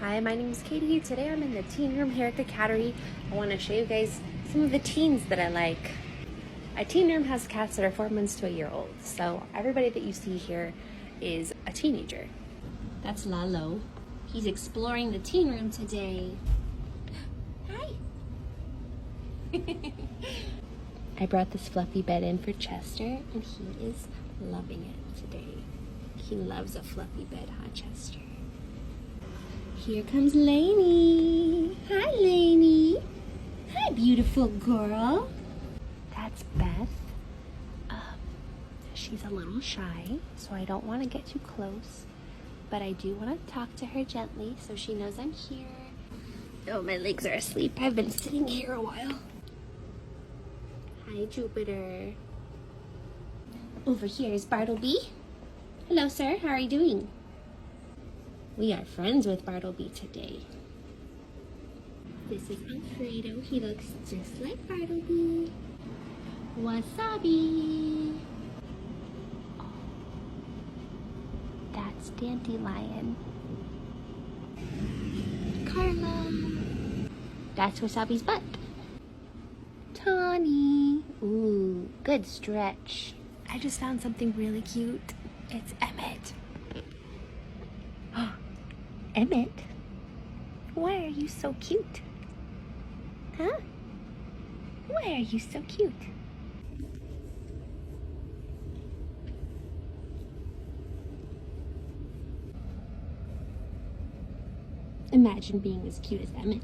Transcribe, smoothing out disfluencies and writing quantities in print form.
Hi, my name is Katie. Today I'm in the teen room here at the Cattery. I want to show you guys some of the teens that I like. A teen room has cats that are 4 months to a year old, so everybody that you see here is a teenager. That's Lalo. He's exploring the teen room today. Hi. I brought this fluffy bed in for Chester, and he is loving it today. He loves a fluffy bed, huh, Chester? Here comes Lainey. Hi, Lainey. Hi, beautiful girl. That's Beth. She's a little shy, so I don't want to get too close, but I do want to talk to her gently so she knows I'm here. Oh, my legs are asleep. I've been sitting here a while. Hi, Jupiter. Over here is Bartleby. Hello, sir. How are you doing? We are friends with Bartleby today. This is Alfredo. He looks just like Bartleby. Wasabi. That's Dandelion. Carla. That's Wasabi's butt. Tawny. Ooh, good stretch. I just found something really cute. It's Emmett. Emmett? Why are you so cute? Huh? Why are you so cute? Imagine being as cute as Emmett.